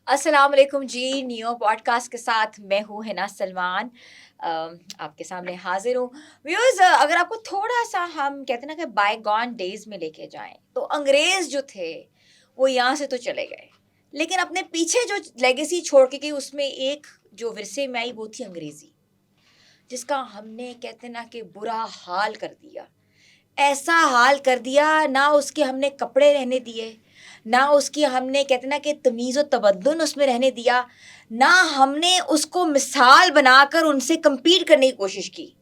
अस्सलाम वालेकुम जी। Neo podcast के साथ मैं हूँ हिना सलमान। अ, आपके सामने हाजिर हूँ। व्यूअर्स, अगर आपको थोड़ा-सा हम कहते हैं ना कि बायगॉन डेज़ में लेके जाएँ, तो अंग्रेज़ जो थे, वो यहाँ से तो चले गए। लेकिन अपने पीछे जो लेगेसी छोड़ के गए उसमें एक जो विरसे में आई वो थी अंग्रेज़ी, जिसका हमने कहते हैं ना कि बुरा हाल कर दिया। ऐसा हाल कर दिया, ना उसके हमने कपड़े रहने दिए, ना उसकी हमने कहते हैं ना कि तमीज़ और तमद्दुन उसमें रहने दिया, ना हमने उसको मिसाल बनाकर उनसे कम्पीट करने की कोशिश की।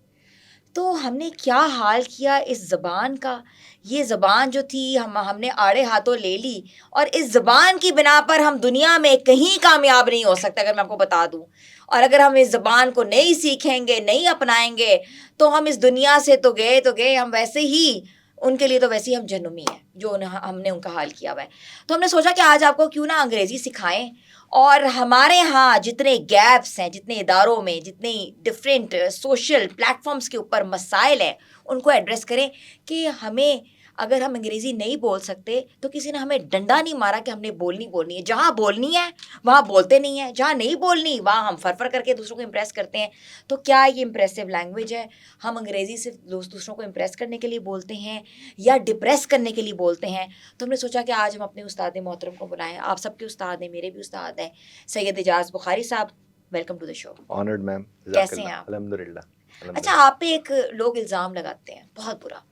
तो हमने क्या हाल किया इस ज़बान का। ये ज़बान जो थी हमने आड़े हाथों ले ली और इस ज़बान की बिना पर हम दुनिया में कहीं कामयाब नहीं हो सकते, अगर मैं आपको बता दूँ। और अगर हम इस ज़बान को नहीं सीखेंगे, नहीं अपनाएँगे, तो हम इस दुनिया से तो गए, हम वैसे ही उनके लिए तो वैसे ही हम जहन्नुमी हैं, जो हमने उनका हाल किया हुआ है। तो हमने सोचा कि आज आपको क्यों ना अंग्रेज़ी सिखाएँ और हमारे यहाँ जितने गैप्स हैं, जितने इदारों में, जितने डिफरेंट सोशल प्लेटफ़ॉर्म्स के ऊपर मसाइल हैं, उनको एड्रेस करें कि हमें अगर हम अंग्रेज़ी नहीं बोल सकते, तो किसी ने हमें डंडा नहीं मारा कि हमने बोलनी है। जहाँ बोलनी है, वहाँ बोलते नहीं हैं, जहाँ नहीं बोलनी, वहाँ हम फर-फर करके दूसरों को इम्प्रेस करते हैं। तो क्या ये इम्प्रेसिव लैंग्वेज है? हम अंग्रेज़ी सिर्फ़ दूसरों को इम्प्रेस करने के लिए बोलते हैं या डिप्रेस करने के लिए बोलते हैं? तो हमने सोचा कि आज हम अपने उस्ताद मोहतरम को बुलाएँ। आप सबके उस्ताद हैं, मेरे भी उस्ताद हैं। सैयद एजाज़ बुखारी साहब, welcome to the show. Honoured ma'am, कैसे हैं जज़ाकल्लाह, आप? अल्हम्दुलिल्लाह, अच्छा, अल्हम्दुलिल्लाह। आप पे एक लोग इल्ज़ाम लगाते हैं, बहुत बुरा।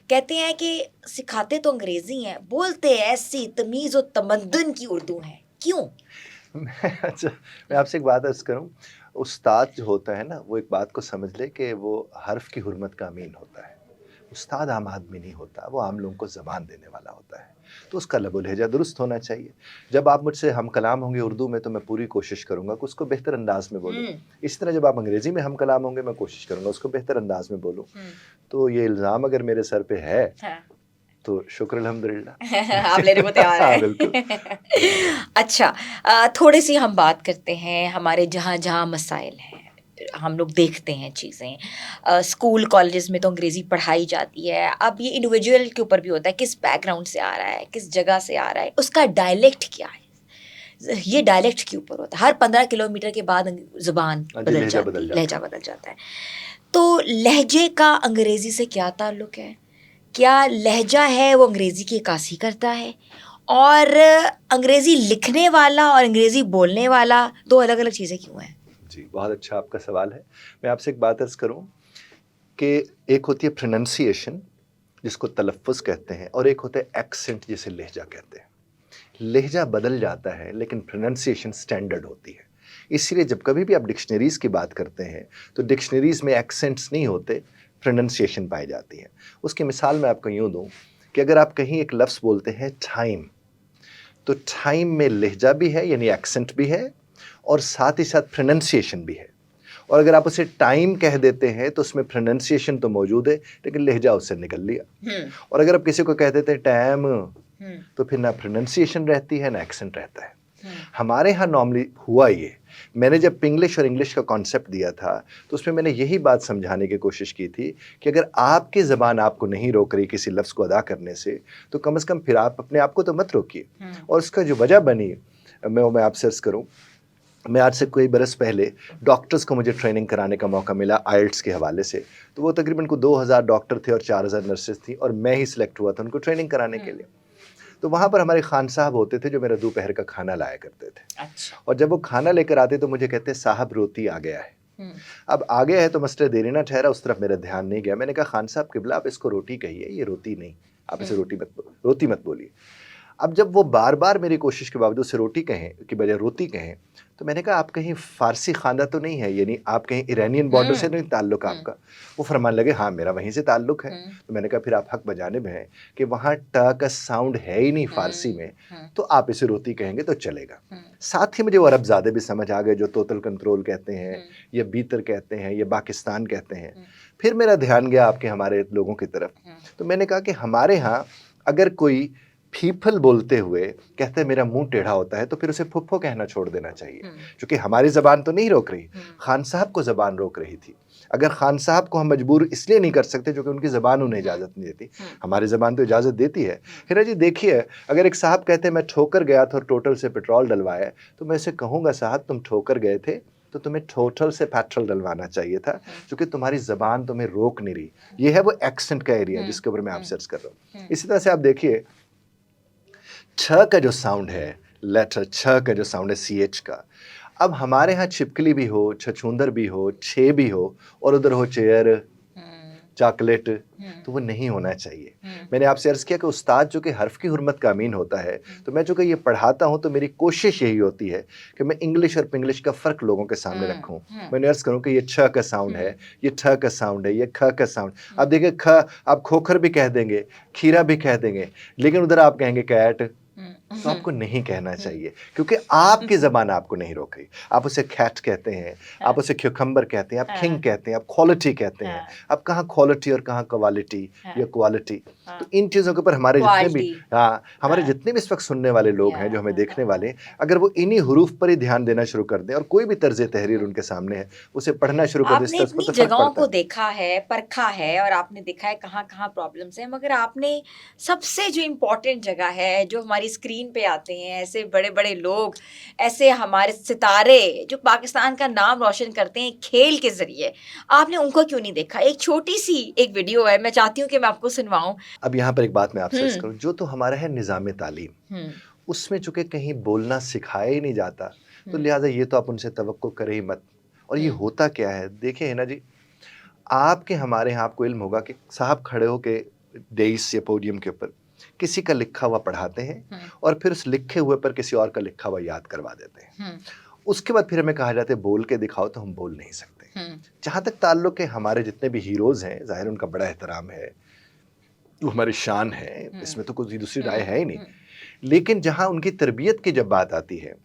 कहते हैं कि सिखाते तो अंग्रेज़ी हैं, बोलते ऐसी तमीज़ और तमद्दुन की उर्दू हैं। क्यों? अच्छा, मैं आपसे एक बात अर्ज़ करूँ, उस्ताद जो होता है ना, वो एक बात को समझ ले कि वो हर्फ़ की हुर्मत का अमीन होता है। उस्ताद आम आदमी नहीं होता, वो आम लोगों को ज़बान देने वाला होता है। तो उसका लबो लहज़ा दुरुस्त होना चाहिए। जब आप मुझसे हम कलाम होंगे उर्दू में, तो मैं पूरी कोशिश करूँगा कि उसको बेहतर अंदाज़ में बोलूँ। हुँ, इसी तरह जब आप अंग्रेज़ी में हम कलाम होंगे, मैं कोशिश करूँगा उसको बेहतर अंदाज़ में बोलूँ। हुँ, तो ये इल्ज़ाम अगर मेरे सर पे है, हाँ। तो शुक्र अल्हम्दुलिल्लाह। आप लेने को तैयार हाँ, बिल्कुल। हैं। बिल्कुल। अच्छा, थोड़ी-सी हम बात करते हैं हमारे जहाँ-जहाँ मसाइल हैं। हम लोग देखते हैं चीज़ें। स्कूल कॉलेजेस में तो अंग्रेज़ी पढ़ाई जाती है। अब ये इंडिविजुअल के ऊपर भी होता है, किस बैकग्राउंड से आ रहा है, किस जगह से आ रहा है, उसका डायलेक्ट क्या है। ये डायलेक्ट के ऊपर होता है। हर 15 किलोमीटर के बाद ज़ुबान हाँ जी, बदल लहज़ा जाती बदल है, जाता लहज़ा है। बदल जाता है। तो लहजे का अंग्रेज़ी से क्या ताल्लुक है? क्या लहजा है वो अंग्रेज़ी की अक्कासी करता है? और अंग्रेज़ी लिखने वाला और अंग्रेज़ी बोलने वाला 2 अलग-अलग चीज़ें क्यों हैं? जी, बहुत अच्छा आपका सवाल है। मैं आपसे एक बात अर्ज़ करूँ कि एक होती है प्रोनंसिएशन, जिसको तलफ़्फ़ुज़ कहते हैं, और एक होता है एक्सेंट, जिसे लहजा कहते हैं। लहजा बदल जाता है, लेकिन प्रोनंसिएशन स्टैंडर्ड होती है। इसीलिए जब कभी भी आप डिक्शनरीज़ की बात करते हैं, तो डिक्शनरीज़ में एक्सेंट्स नहीं होते, प्रोनंसिएशन पाई जाती है। उसकी मिसाल मैं आपको यूँ दूँ कि अगर आप कहीं एक लफ्ज़ बोलते हैं टाइम, तो टाइम में लहजा भी है, यानी एक्सेंट भी है, और साथ ही साथ प्रोनंसिएशन भी है। और अगर आप उसे टाइम कह देते हैं, तो उसमें प्रोनंसिएशन तो मौजूद है, लेकिन लहजा उससे निकल लिया। हुँ, और अगर आप किसी को कह देते हैं टैम, हुँ, तो फिर ना प्रोनंसिएशन रहती है, ना एक्सेंट रहता है। हुँ, हमारे यहाँ नॉर्मली हुआ ये, मैंने जब पिंग्लिश और इंग्लिश का कॉन्सेप्ट दिया था, तो उसमें मैंने यही बात समझाने की कोशिश की थी कि अगर आपकी ज़बान आपको नहीं रोक रही किसी लफ्ज़ को अदा करने से, तो कम से कम फिर आप अपने आप को तो मत रोकिए। हुँ, और उसका जो वजह बनी, मैं आपसे अर्ज़ करूँ, मैं आज से कोई बरस पहले डॉक्टर्स को मुझे ट्रेनिंग कराने का मौका मिला आइल्ट्स के हवाले से। तो वो तकरीबन को 2000 डॉक्टर थे और 4000 नर्सेज़ थीं, और मैं ही सिलेक्ट हुआ था उनको ट्रेनिंग कराने के हुँ। लिए। तो वहाँ पर हमारे खान साहब होते थे, जो मेरा दोपहर का खाना लाया करते थे। अच्छा। और जब वो खाना लेकर आते, तो मुझे कहते, साहब रोटी आ गया है। हुँ, अब आ गया है तो मसले देरी ना ठहरा, उस तरफ मेरा ध्यान नहीं गया। मैंने कहा, खान साहब किबला, आप इसको रोटी कहिए, ये रोटी नहीं, आप हुँ, इसे रोटी मत बोलिए। अब जब वो बार-बार मेरी कोशिश के बावजूद उसे रोटी कहें की बजाय रोती कहें, तो मैंने कहा, आप कहीं फ़ारसी ख़ानदान तो नहीं है, यानी आप कहीं ईरानियन बॉर्डर से हुँ, नहीं ताल्लुक हुँ, आपका? वो फरमाने लगे, हाँ, मेरा वहीं से ताल्लुक है। हुँ, तो मैंने कहा, फिर आप हक़ बजानिब हैं कि वहाँ ट का साउंड है ही नहीं फ़ारसी हुँ, में, हुँ, तो आप इसे रोती कहेंगे तो चलेगा। हुँ, साथ ही मुझे वो अरबज़ादे भी समझ आ गए, जो तोतल कंट्रोल कहते हैं, हुँ, या बीतर कहते हैं, या पाकिस्तान कहते हैं। हुँ, फिर मेरा ध्यान गया आपके हमारे लोगों की तरफ। हुँ, तो मैंने कहा कि हमारे यहाँ अगर कोई फीफल बोलते हुए कहते हैं मेरा मुंह टेढ़ा होता है, तो फिर उसे फुफ्फो कहना छोड़ देना चाहिए, क्योंकि हमारी ज़बान तो नहीं रोक रही, खान साहब को ज़बान रोक रही थी। अगर खान साहब को हम मजबूर इसलिए नहीं कर सकते क्योंकि उनकी ज़बान उन्हें इजाज़त नहीं देती, हमारी ज़बान तो इजाज़त देती है। हिना जी देखिए, अगर एक साहब कहते हैं मैं ठोकर गया था और टोटल से पेट्रोल डलवाया, तो मैं उसे कहूँगा साहब तुम ठोकर गए थे तो तुम्हें टोटल से पेट्रोल डलवाना चाहिए था, क्योंकि तुम्हारी ज़बान तुम्हें रोक नहीं रही। ये है वो एक्सेंट का एरिया जिसके ऊपर मैं आप सर्च कर रहा हूँ। इसी तरह से आप देखिए, छ का जो साउंड है, लेटर छ का जो साउंड है CH का, अब हमारे यहाँ छिपकली भी हो, छछूंदर भी हो, छे भी हो और उधर हो चेयर, चॉकलेट, तो वो नहीं होना चाहिए। मैंने आपसे अर्ज़ किया कि उस्ताद जो कि हर्फ की हुर्मत का अमीन होता है, तो मैं जो कि ये पढ़ाता हूँ तो मेरी कोशिश यही होती है कि मैं इंग्लिश और पिंग्लिश का फ़र्क लोगों के सामने रखूँ। मैंने अर्ज़ करूँ कि ये छ का साउंड है, ये ठ का साउंड है, ये ख का साउंड। अब देखिए ख आप खोखर भी कह देंगे, खीरा भी कह देंगे, लेकिन उधर आप कहेंगे कैट, तो आपको नहीं कहना चाहिए, क्योंकि आपकी ज़बान आपको नहीं रोक रही। आप उसे कैट कहते हैं, आप उसे क्यूकम्बर कहते हैं, आप किंग कहते हैं, आप क्वालिटी कहते हैं। अब कहाँ क्वालिटी और कहाँ क्वालिटी या क्वालिटी, तो इन चीज़ों के ऊपर हमारे जितने भी हमारे जितने भी इस वक्त सुनने वाले लोग हैं, जो हमें देखने वाले हैं, अगर वो इन्हीं हरूफ पर ही ध्यान देना शुरू कर दें और कोई भी तर्ज तहरीर उनके सामने है उसे पढ़ना शुरू कर दें, आपने इतनी जगहों को देखा है, परखा है और आपने देखा है कहाँ कहाँ प्रॉब्लम्स हैं, मगर आपने सबसे जो इम्पोर्टेंट जगह है, जो हमारी स्क्रीन पे आते हैं ऐसे बड़े बड़े लोग, ऐसे हमारे सितारे जो पाकिस्तान का नाम रोशन करते हैं खेल के जरिए, आपने उनको क्यों नहीं देखा? एक छोटी सी एक वीडियो है, मैं चाहती हूँ कि मैं आपको सुनवाऊं। अब यहाँ पर एक बात मैं आपसे अर्ज़ करूँ, जो तो हमारा है निज़ाम तालीम, उसमें चूंकि कहीं बोलना सिखाया ही नहीं जाता, तो लिहाजा ये तो आप उनसे तवक्को करें ही मत। और ये होता क्या है, देखिए है ना जी, आपके हमारे यहाँ आपको इल्म होगा कि साहब खड़े होके डेइस या पोडियम के ऊपर किसी का लिखा हुआ पढ़ाते हैं और फिर उस लिखे हुए पर किसी और का लिखा हुआ याद करवा देते हैं। उसके बाद फिर हमें कहा जाता है बोल के दिखाओ, तो हम बोल नहीं सकते। जहाँ तक ताल्लुक है हमारे जितने भी हीरोज़ हैं, ज़ाहिर उनका बड़ा एहतराम है, वो हमारी शान है, इसमें तो कोई दूसरी राय है ही नहीं। लेकिन जहाँ उनकी तरबियत की जब बात आती है,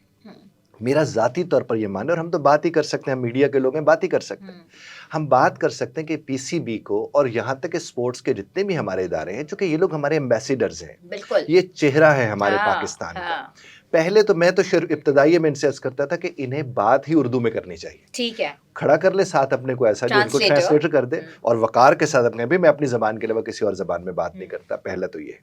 मेरा ज़ाती तौर पर ये मानना, और हम तो बात ही कर सकते हैं, हम मीडिया के लोग हैं, बात ही कर सकते हैं, हम बात कर सकते हैं कि PCB को और यहाँ तक कि स्पोर्ट्स के जितने भी हमारे इदारे हैं, चूँकि ये लोग हमारे एम्बेसडर्स हैं, बिल्कुल ये चेहरा है हमारे पाकिस्तान का। पहले तो मैं तो इब्तदाई में इनसे अर्ज़ करता था कि इन्हें बात ही उर्दू में करनी चाहिए। ठीक है, खड़ा कर ले साथ अपने को ऐसा जो उनको ट्रांसलेटर कर दे और वकार के साथ अपने भी, मैं अपनी ज़बान के अलावा किसी और ज़बान में बात नहीं करता, पहला तो ये।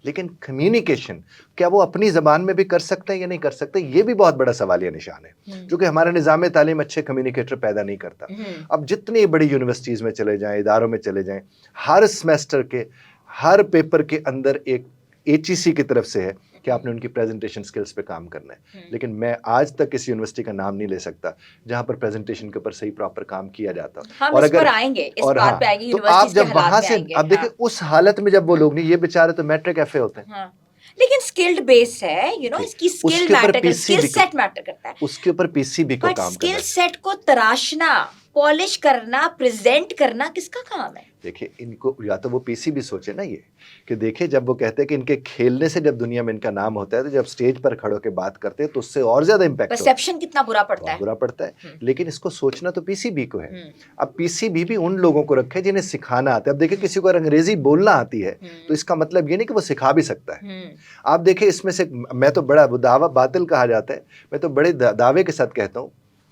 लेकिन कम्युनिकेशन क्या वो अपनी ज़बान में भी कर सकते हैं या नहीं कर सकते, ये भी बहुत बड़ा सवालिया निशान है, जो कि हमारा निज़ाम तालीम अच्छे कम्युनिकेटर पैदा नहीं करता। अब जितनी बड़ी यूनिवर्सिटीज़ में चले जाएं, इदारों में चले जाएं, हर सेमेस्टर के हर पेपर के अंदर एक HEC की तरफ से है कि आपने उनकी प्रेजेंटेशन स्किल्स पे काम करना है। लेकिन मैं आज तक इस यूनिवर्सिटी का नाम नहीं ले सकता जहां पर प्रेजेंटेशन के ऊपर सही प्रॉपर काम किया जाता। हम और अगर आएंगे इस बात पे आएंगे, तो आप जब वहां से अब देखिए उस हालत में जब वो लोग नहीं, ये बेचारे तो मैट्रिक FA होते हैं, लेकिन स्किल्ड बेस है, इसकी स्किल मैटर करता है, स्किल सेट मैटर करता है, उसके ऊपर PCB को काम करना, स्किल सेट को तराशना, पॉलिश करना, प्रेजेंट करना किसका काम है? देखिए इनको या तो वो PCB सोचे ना, ये कि देखिए जब वो कहते हैं कि इनके खेलने से जब दुनिया में इनका नाम होता है, तो जब स्टेज पर खड़े होकर बात करते हैं तो उससे और ज्यादा इंपैक्ट, परसेप्शन कितना बुरा पड़ता है, बुरा पड़ता है। लेकिन इसको सोचना तो PCB को है। अब PCB भी उन लोगों को रखे जिन्हें सिखाना आता है। अब देखिए किसी को अगर अंग्रेजी बोलना आती है तो इसका मतलब ये नहीं कि वो सिखा भी सकता है। आप देखिए इसमें से मैं तो बड़ा दावा बातिल कहा जाता है, मैं तो बड़े दावे के साथ कहता हूँ,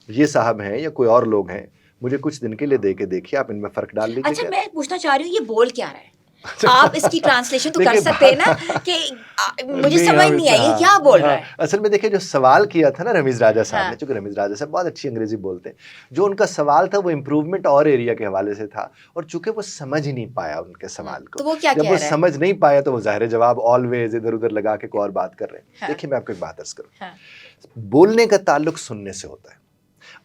ये साहब हैं या कोई और लोग हैं, मुझे कुछ दिन के लिए दे के देखिए, आप इनमें फर्क डाल लीजिए। अच्छा, मैं पूछना चाह रही हूँ, ये बोल क्या रहा है? आप इसकी ट्रांसलेशन तो कर सकते हैं ना, कि मुझे समझ नहीं आई ये क्या बोल रहा है। असल में देखिए जो सवाल किया था ना रमीज राजा साहब ने, चूंकि रमीज राजा साहब बहुत अच्छी अंग्रेजी बोलते हैं, जो उनका सवाल था वो इम्प्रूवमेंट और एरिया के हवाले से था, और चूंकि वो समझ ही नहीं पाया उनके सवाल को, तो वो क्या जब वो समझ नहीं पाया तो वो ज़ाहिर जवाब ऑलवेज इधर उधर लगा के कोई और बात कर रहे हैं। देखिए मैं आपको एक बात अर्ज करूँ, बोलने का ताल्लुक सुनने से होता है।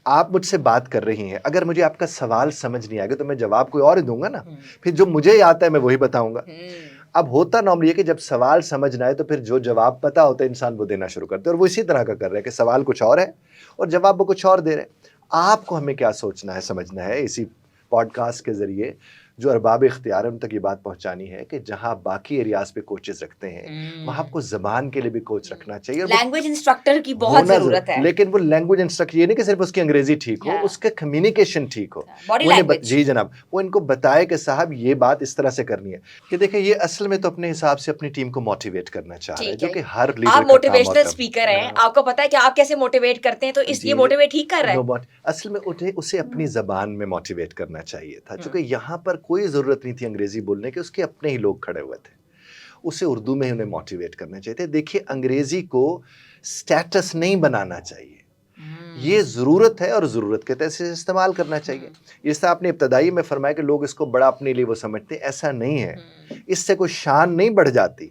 आप मुझसे बात कर रही हैं, अगर मुझे आपका सवाल समझ नहीं आएगा तो मैं जवाब कोई और ही दूंगा ना, फिर जो मुझे आता है मैं वही बताऊंगा। अब होता नॉर्मली है कि जब सवाल समझ ना आए तो फिर जो जवाब पता होता है इंसान वो देना शुरू करते हैं, और वो इसी तरह का कर रहे हैं कि सवाल कुछ और है और जवाब वो कुछ और दे रहे हैं। आपको हमें क्या सोचना है, समझना है इसी पॉडकास्ट के जरिए, जो अरबाब इख्तियार है उन तक ये बात पहुंचानी है कि जहां बाकी एरियाज पे कोचेस रखते हैं वहां आपको जबान के लिए भी कोच रखना चाहिए। लैंग्वेज इंस्ट्रक्टर की बहुत होना जरूरत है। लेकिन वो लैंग्वेज इंस्ट्रक्टर ये नहीं कि सिर्फ उसकी अंग्रेजी ठीक हो, हाँ। उसका कम्युनिकेशन ठीक हो, बॉडी वो इन्हें लैंग्वेज। जी जनाब, वो इनको बताए कि साहब ये बात इस तरह से करनी है। कि देखिए ये असल में तो अपने हिसाब से अपनी टीम को मोटिवेट करना चाह रहा है, ठीक जो है। कि हर लीडर आप का काम मोटिवेशनल होता है। स्पीकर हैं, आपको पता है कि आप कैसे मोटिवेट करते हैं, तो जी, इसलिए मोटिवेट ही कर रहा है। असल में उसे अपनी जबान में मोटिवेट करना चाहिए था, क्योंकि हम्म। यहाँ पर कोई जरूरत नहीं थी अंग्रेजी बोलने की, उसके अपने ही लोग खड़े हुए थे। उसे उर्दू में ही उन्हें मोटिवेट करना चाहिए थे। देखिए अंग्रेजी को स्टेटस नहीं बनाना चाहिए, ये ज़रूरत है और ज़रूरत के तहत इसे इस्तेमाल करना चाहिए। जैसे आपने इब्तदाई में फरमाया कि लोग इसको बड़ा अपने लिए वो समझते हैं, ऐसा नहीं है। इससे कोई शान नहीं बढ़ जाती,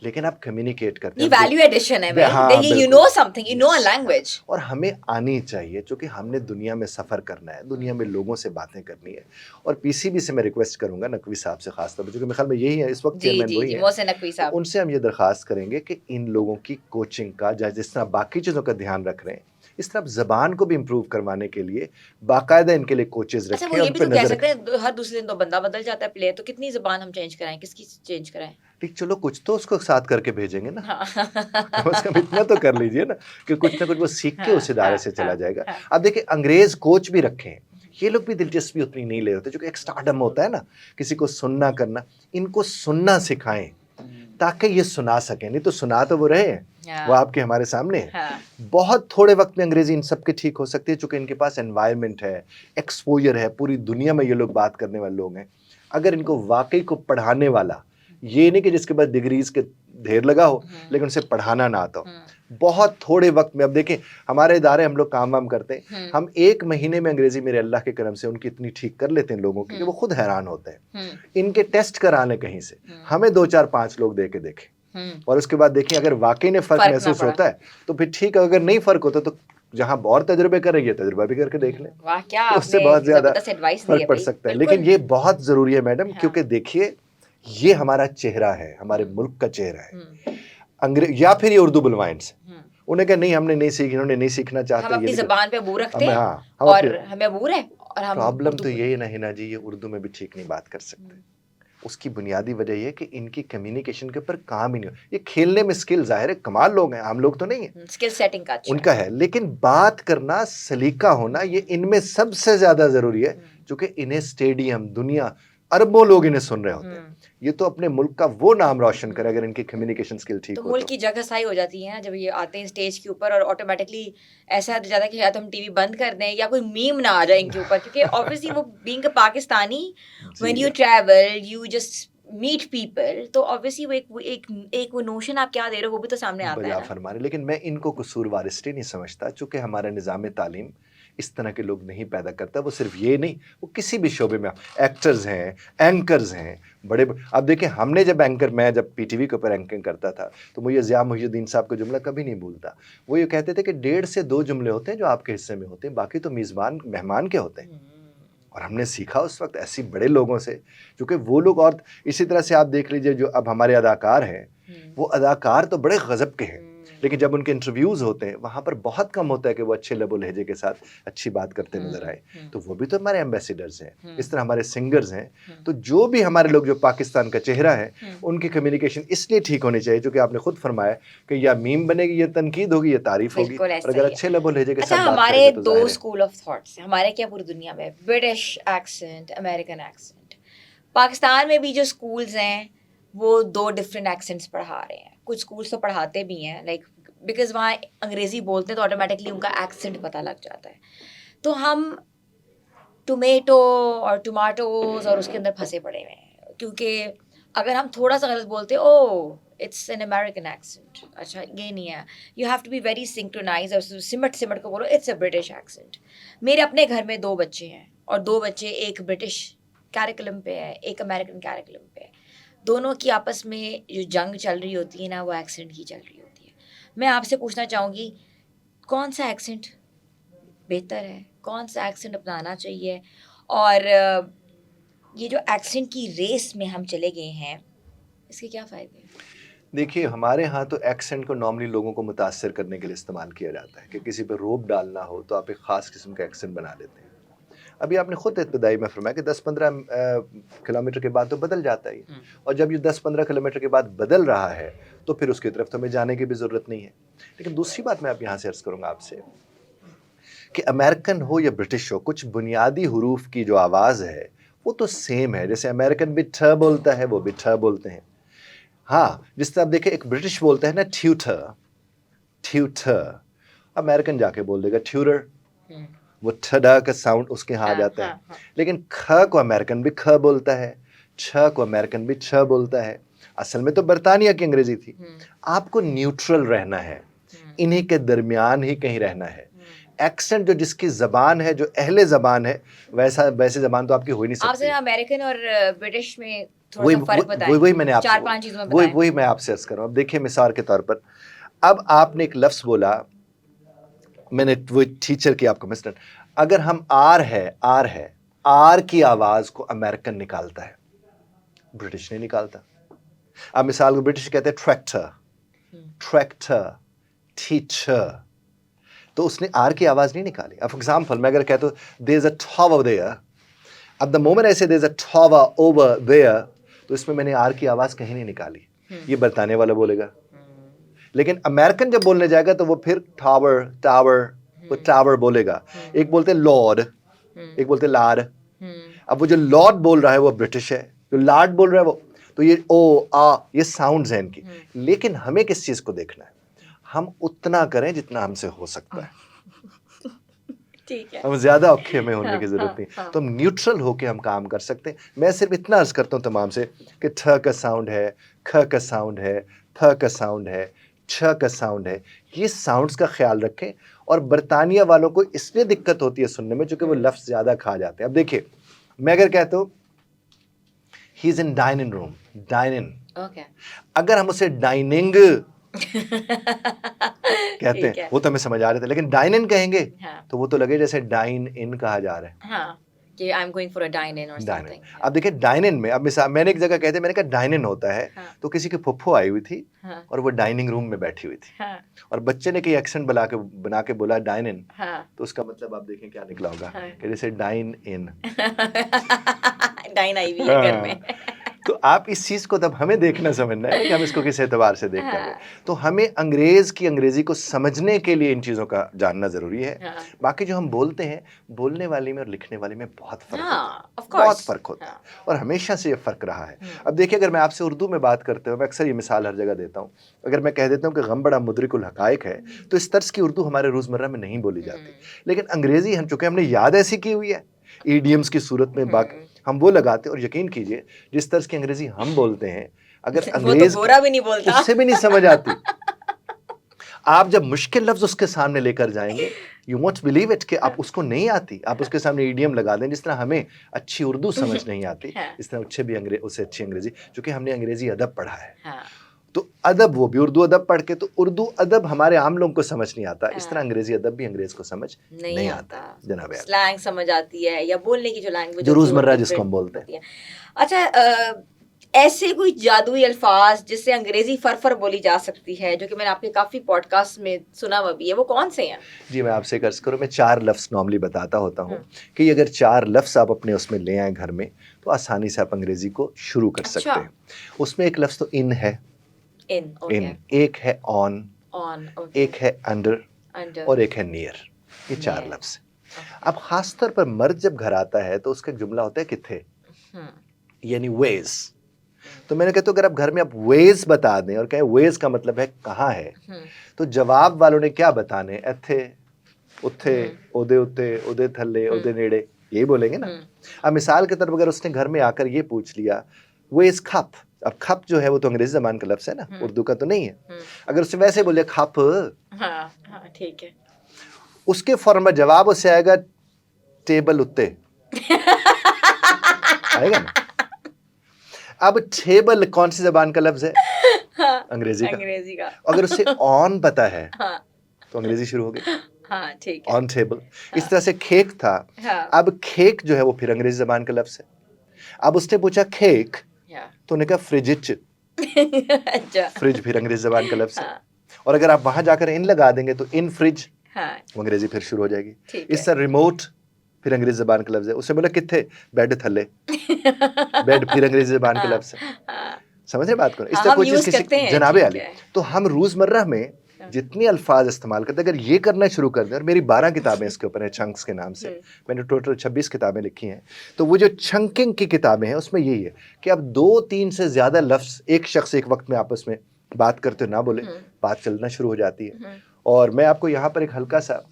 लेकिन आप कम्युनिकेट करते ये हैं। वैल्यू एडिशन है भाई। हाँ, देखिए, you know something, you know a language. और हमें आनी चाहिए, क्योंकि हमने दुनिया में सफ़र करना है, दुनिया में लोगों से बातें करनी है। और पीसीबी से मैं रिक्वेस्ट करूंगा, नकवी साहब से खास तौर पर, क्योंकि मेरे ख्याल में यही है इस वक्त चेयरमैन वही है, मोहसिन नकवी साहब, तो उनसे हम ये दरख्वास्त करेंगे कि इन लोगों की कोचिंग का, जिस तरह बाकी चीज़ों का ध्यान रख रहे हैं, इस तरह ज़बान को भी इम्प्रूव करवाने के लिए बाकायदा इनके लिए कोचेस अच्छा रखें। वो ये भी तो कह सकते हैं, हर दूसरे दिन तो बंदा बदल जाता है प्लेयर, तो कितनी जबान हम चेंज कराएं, किसकी चेंज कराएं? ठीक, चलो कुछ तो उसको साथ करके भेजेंगे ना। हाँ। कम से कम इतना तो कर लीजिए ना कि कुछ ना कुछ वो सीख के उस इदारे से चला जाएगा। हाँ। अब देखिए अंग्रेज कोच भी रखे हैं, ये लोग भी दिलचस्पी उतनी नहीं ले होते, जो कि एक स्टारडम होता है ना, किसी को सुनना करना। इनको सुनना सिखाएं ताकि ये सुना सकें, नहीं तो सुना तो वो रहे हैं, वो आपके हमारे सामने है। बहुत थोड़े वक्त में अंग्रेजी इन सब की ठीक हो सकती है, चूंकि इनके पास एनवायरनमेंट है, एक्सपोजर है, पूरी दुनिया में ये लोग बात करने वाले लोग हैं। अगर इनको वाकई को पढ़ाने वाला, ये नहीं कि जिसके पास डिग्रीज के ढेर लगा हो लेकिन उसे पढ़ाना ना आता हो, बहुत थोड़े वक्त में। अब देखें हमारे इदारे, हम लोग काम वाम करते हैं, हम 1 महीने में अंग्रेजी मेरे अल्लाह के करम से उनकी इतनी ठीक कर लेते हैं लोगों की कि वो खुद हैरान होते हैं। इनके टेस्ट कराने कहीं से हमें 2 4 5 लोग दे के देखें, और उसके बाद देखें अगर वाकई में फर्क महसूस होता है तो फिर ठीक है, अगर नहीं फर्क होता तो जहां और तजुर्बे कर रही है, तजुर्बा भी करके देख लें, वाह क्या उससे बहुत ज्यादा फर्क पड़ भाई। सकता है। लेकिन ये बहुत जरूरी है मैडम, क्योंकि देखिए ये हमारा चेहरा है, हमारे मुल्क का चेहरा है। अंग्रेज या फिर ये उर्दू बुलवाइन से, उन्हें कहा नहीं हमने नहीं सीखी, इन्होंने नहीं सीखना चाहते, हम अपनी जबान पे अबूर रखते हैं, हाँ, और हमें अबूर है, और हम प्रॉब्लम तो यही ना हिना जी, ये उर्दू में भी ठीक नहीं बात कर सकते। उसकी बुनियादी वजह यह है कि इनकी कम्युनिकेशन के ऊपर काम ही नहीं हो। ये खेलने में स्किल जाहिर है कमाल लोग हैं, आम लोग तो नहीं है, स्किल सेटिंग का अच्छा उनका है, लेकिन बात करना, सलीका होना, ये इनमें सबसे ज्यादा जरूरी है, क्योंकि इन्हें स्टेडियम, दुनिया, अरबों लोग इन्हें सुन रहे होते हैं। ये तो अपने मुल्क का वो नाम रोशन करे अगर इनकी कम्युनिकेशन स्किल ठीक तो हो। मुल्क की जगह सही हो जाती है ना जब ये आते हैं स्टेज के ऊपर, और ऑटोमेटिकली ऐसा हो जाता है कि या तो हम टीवी बंद कर दें या कोई मीम ना आ जाए इनके ऊपर, क्योंकि ऑब्वियसली वो being a Pakistani, when you travel you just meet people, तो ऑब्वियसली वो एक वो नोशन आप क्या दे रहे हो वो भी तो सामने आता है ना। फरमा रहे, लेकिन मैं इनको कसूरवार इसलिए नहीं समझता चूंकि हमारा निज़ाम तालीम इस तरह के लोग नहीं पैदा करता। वो सिर्फ ये नहीं, वो किसी भी शोबे में, एक्टर्स हैं, एंकर्स हैं, बड़े। अब देखिए हमने जब मैं जब पीटीवी के ऊपर एंकरिंग करता था तो मुझे ज़िया मुहियुद्दीन साहब का जुमला कभी नहीं भूलता। वो ये कहते थे कि 1.5 से 2 जुमले होते हैं जो आपके हिस्से में होते हैं, बाकी तो मेहमान के होते हैं। और हमने सीखा उस वक्त ऐसी बड़े लोगों से, क्योंकि वो लोग, और इसी तरह से आप देख लीजिए जो अब हमारे अदाकार हैं, वो अदाकार तो बड़े गजब के हैं, लेकिन जब उनके इंटरव्यूज होते हैं वहां पर बहुत कम होता है कि वो अच्छे लबो लहजे के साथ अच्छी बात करते नजर आए। तो वो भी तो हमारे एम्बेसडर्स हैं, इस तरह हमारे सिंगर्स हैं। तो जो भी हमारे लोग जो पाकिस्तान का चेहरा है, उनकी कम्युनिकेशन इसलिए ठीक होनी चाहिए, जो कि आपने खुद फरमाया कि या मीम बनेगी, या तनकीद होगी, या तारीफ होगी, और अगर अच्छे लबो लहजे के साथ बात हमारे करेंगे तो 2 स्कूल ऑफ थॉट्स हमारे क्या पूरी दुनिया में, British accent, American accent. Pakistan में भी जो स्कूल्स हैं वो 2 डिफरेंट एक्सेंट्स पढ़ा रहे हैं। कुछ स्कूल्स तो पढ़ाते भी हैं, लाइक बिकॉज वहाँ अंग्रेजी बोलते हैं तो ऑटोमेटिकली उनका एक्सेंट पता लग जाता है। तो हम टोमेटो और टमाटोज और उसके अंदर फंसे पड़े हुए हैं, क्योंकि अगर हम थोड़ा सा गलत बोलते oh it's an American accent, अच्छा ये नहीं है, you have to be very synchronize, और सिमट सिमट को बोलो इट्स अ ब्रिटिश एक्सेंट। मेरे अपने घर में 2 बच्चे हैं, और 2 बच्चे एक ब्रिटिश कैरिकुलम पे है, एक अमेरिकन कैरिकुलम पे है। दोनों की आपस में जो जंग चल रही होती है ना, वो एक्सेंट की चल रही होती है। मैं आपसे पूछना चाहूँगी कौन सा एक्सेंट बेहतर है, कौन सा एक्सेंट अपनाना चाहिए, और ये जो एक्सेंट की रेस में हम चले गए हैं इसके क्या फ़ायदे हैं? देखिए हमारे यहाँ तो एक्सेंट को नॉर्मली लोगों को मुतासर करने के लिए इस्तेमाल किया जाता है कि किसी पर रोब डालना हो तो आप एक ख़ास किस्म का एक्सेंट बना लेते हैं। अभी आपने खुद इब्तदाई में फरमाया कि 10-15 किलोमीटर के बाद तो बदल जाता है और जब ये 10-15 किलोमीटर के बाद बदल रहा है तो फिर उसकी तरफ तो हमें जाने की भी ज़रूरत नहीं है। लेकिन दूसरी बात मैं आप यहाँ से अर्ज़ करूँगा आपसे कि अमेरिकन हो या ब्रिटिश हो, कुछ बुनियादी हरूफ की जो आवाज़ है वो तो सेम है। जैसे अमेरिकन भी ठ बोलता है, वो भी ठ बोलते हैं। हाँ, जिस तरह आप देखें एक ब्रिटिश बोलता है ना ट्यूटर, ट्यूटर, अमेरिकन जाके बोल देगा ट्यूटर, वो ठडा का साउंड उसके यहाँ आ जाता है। लेकिन ख को अमेरिकन भी ख बोलता है, छ को अमेरिकन भी छ बोलता है। असल में तो बरतानिया की अंग्रेजी थी। आपको न्यूट्रल रहना है, इन्हीं के दरमियान ही कहीं रहना है। एक्सेंट जो जिसकी जबान है, जो अहले जबान है, वैसे जबान तो आपकी हो ही नहीं सकती। आपसे अमेरिकन और ब्रिटिश में थोड़ा सा फर्क बताएं। वही मैंने आपसे 4-5 चीजों में बताएं। वही मैं आपसे अर्ज कर रहा हूँ। अब देखिए मिसाल के तौर पर, अब आपने एक लफ्ज बोला, मैंने वो टीचर की आपको मिस्टर, अगर हम आर की आवाज को अमेरिकन निकालता है, ब्रिटिश नहीं निकालता। अब मिसाल को ब्रिटिश कहते हैं ट्रैक्टर, ट्रैक्टर, टीचर, तो उसने आर की आवाज नहीं निकाली। फॉर एग्जाम्पल मैं अगर कहता हूँ there is a tower there, अब द मोमेंट ऐसे there is a tower over there, तो इसमें मैंने आर की आवाज कहीं नहीं निकाली। ये बरताने वाला बोलेगा। लेकिन अमेरिकन जब बोलने जाएगा तो वो फिर टावर टावर, वो टावर बोलेगा। एक बोलते हैं लॉर्ड, एक बोलते हैं लार्ड। अब वो जो लॉर्ड बोल रहा है वो ब्रिटिश है, जो लार्ड बोल रहा है वो, तो ये ओ आ ये साउंड्स हैं इनकी। लेकिन हमें किस चीज को देखना है? हम उतना करें जितना हमसे हो सकता है। ठीक है, हम ज्यादा औखे हमें होने की जरूरत नहीं। तो हम न्यूट्रल होके हम काम कर सकते हैं। मैं सिर्फ इतना अर्ज करता हूँ तमाम से कि ठ का साउंड है, ख का साउंड है, फ का साउंड है, छ का साउंड है। ये साउंड्स का ख्याल रखें। और बरतानिया वालों को इसलिए दिक्कत होती है सुनने में क्योंकि वो लफ्ज ज्यादा खा जाते हैं। अब देखिए मैं अगर कहता हूँ he is in dining room, dining, अगर हम उसे डाइनिंग कहते हैं वो तो हमें समझ आ रहे थे, लेकिन डाइन इन कहेंगे तो वो तो लगे जैसे डाइन इन कहा जा रहा है। हाँ, कि I am going for a dine in or something. अब देखिए डाइन इन में, अब मिसाल मैंने एक जगह कहते, मैंने कहा डाइन इन होता है, तो किसी की फुफ्फो आई हुई थी और वो डाइनिंग रूम में बैठी हुई थी और बच्चे ने कई एक्सेंट बना के बोला डाइन इन, तो उसका मतलब आप देखें क्या निकला होगा कि जैसे डाइन इन, डाइन आई हुई है घर में। तो आप इस चीज को तब हमें देखना समझना है कि हम इसको किस एतबार से देख कर रहे हैं। तो हमें अंग्रेज की अंग्रेजी को समझने के लिए इन चीजों का जानना जरूरी है। बाकी जो हम बोलते हैं, बोलने वाले में और लिखने वाले में बहुत फर्क होता है, बहुत फर्क होता है और हमेशा से ये फर्क रहा है। अब देखिए अगर मैं आपसे उर्दू में बात करते हुए, मैं अक्सर ये मिसाल हर जगह देता हूँ, अगर मैं कह देता हूँ कि गम बड़ा मुदरिकुल हकायक है, तो इस तर्ज की उर्दू हमारे रोजमर्रा में नहीं बोली जाती। लेकिन अंग्रेजी हम चूंकि हमने याद ऐसी की हुई है ईडियम्स की सूरत में, बाकी हम वो लगाते हैं। और यकीन कीजिए जिस तरह की अंग्रेजी हम बोलते हैं, अगर अंग्रेज वो तो भी नहीं बोलता, उससे भी नहीं समझ आती। आप जब मुश्किल लफ्ज उसके सामने लेकर जाएंगे, यू वोंट बिलीव इट कि आप उसको नहीं आती, आप उसके सामने ईडियम लगा दें। जिस तरह हमें अच्छी उर्दू समझ नहीं आती, इस तरह उससे अच्छी अंग्रेजी, क्योंकि हमने अंग्रेजी अदब पढ़ा है। तो अदब, वो भी उर्दू अदब पढ़ के, तो उर्दू अदब हमारे आम लोगों को समझ नहीं आता, इस तरह अंग्रेजी अदब भी अंग्रेज को समझ नहीं आता। जनाब स्लैंग समझ आती है या बोलने की जो लैंग्वेज जो रोजमर्रा जिसको हम बोलते हैं। अच्छा, ऐसे कोई जादुई अल्फाज जिससे अंग्रेजी फर बोली जा सकती है, जो कि मैंने आपके काफी पॉडकास्ट में सुना हुआ भी है, वो कौन से हैं? जी मैं आपसे कर्ज करूँ, मैं 4 लफ्ज नॉर्मली बताता होता हूँ कि अगर 4 लफ्ज आप अपने उसमें ले आए घर में, तो आसानी से आप अंग्रेजी को शुरू कर सकते हैं। उसमें एक लफ्ज तो इन है, इन, एक है ऑन, एक है अंडर और एक है नियर। ये 4 लफ्ज। अब खास तौर पर मर्द जब घर आता है तो उसका जुमला होता है किथे, यानी वेज। तो मैंने कहता हूँ अगर आप घर में आप वेज बता दें और कहें वेज का मतलब है कहाँ है, तो जवाब वालों ने क्या बताने, एथे, उथे, ओदे उते, ओदे थल्ले, ओदे नेड़े, यही बोलेंगे ना। अब मिसाल के तौर पर अगर उसने घर में आकर ये पूछ लिया वेज खप, अब खप जो है वो तो अंग्रेजी जबान का लफ्ज है ना, उर्दू का तो नहीं है। अगर उससे वैसे बोले खप, ठीक है, उसके फौरन में जवाब उससे आएगा टेबल उत्ते आएगा ना। अब टेबल कौन सी जबान का लफ्ज है? अंग्रेजी का। अगर उससे ऑन पता है तो अंग्रेजी शुरू हो गई। ठीक है, ऑन टेबल। इस तरह से खेक था, अब खेक जो है वो फिर अंग्रेजी जबान का लफ्ज है। अब उसने पूछा खेक, तो उन्हें कहा फ्रिज, फ्रिज फिर अंग्रेजी जबान का लफ्ज है। और अगर आप वहां जाकर इन लगा देंगे तो इन फ्रिज, वो अंग्रेजी फिर शुरू हो जाएगी। इस तरह रिमोट, फिर अंग्रेजी ज़बान का लफ्ज़ है, उसने बोला कित्थे, बेड थल्ले, बेड फिर अंग्रेजी ज़बान का लफ्ज़ है। हाँ, समझ रहे बात को? इस हाँ, तरह हम कोई चीज़ यूज़ किसी करते हैं, जनाबे ठीक आली। है। तो हम रोज़मर्रा में हाँ। जितने अल्फाज इस्तेमाल करते हैं, अगर ये करना शुरू कर दें, और मेरी 12 किताबें इसके ऊपर हैं चंक्स के नाम से, मैंने टोटल 26 किताबें लिखी हैं। तो वो जो चंकिंग की किताबें हैं उसमें यही है कि आप 2-3 से ज़्यादा लफ्ज़ एक शख्स एक वक्त में आपस में बात करते हो ना बोले, बात चलना शुरू हो जाती है। और मैं आपको यहाँ पर एक हल्का सा,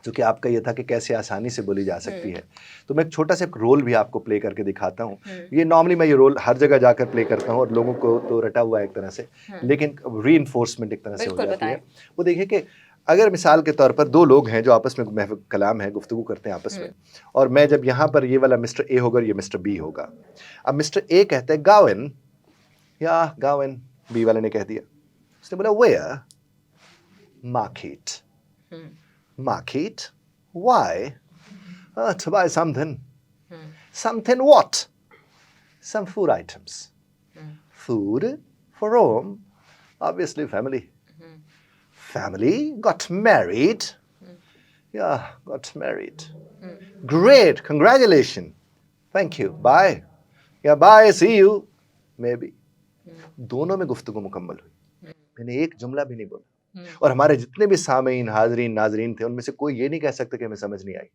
चूँकि आपका ये था कि कैसे आसानी से बोली जा सकती है, तो मैं एक छोटा सा एक रोल भी आपको प्ले करके दिखाता हूँ। ये नॉर्मली मैं ये रोल हर जगह जाकर प्ले करता हूँ और लोगों को तो रटा हुआ है एक तरह से, लेकिन रीइंफोर्समेंट एक तरह से हो बिल्कुल, जाती है। बताएं। वो देखिए कि अगर मिसाल के तौर पर 2 लोग हैं जो आपस में महफ़िल कलाम है, गुफ्तगू करते हैं आपस में, और मैं जब यहाँ पर ये वाला मिस्टर ए होगा और ये मिस्टर बी होगा। अब मिस्टर ए कहते हैं गावन, या गावन, बी वाले ने कह दिया। उसने बोला where, market, market? Why? To buy something. Something what? Some food items. Food for home. Obviously family. Family got married. Yeah, got married. Great, congratulations. Thank you. Bye. Yeah, bye. See you. Maybe. दोनों में गुफ्तगू मुकम्मल हुई। मैंने एक जुमला भी नहीं बोला। और हमारे जितने भी सामीन, हाजरीन, नाजरीन थे, उनमें से कोई ये नहीं कह सकता कि हमें समझ नहीं आई।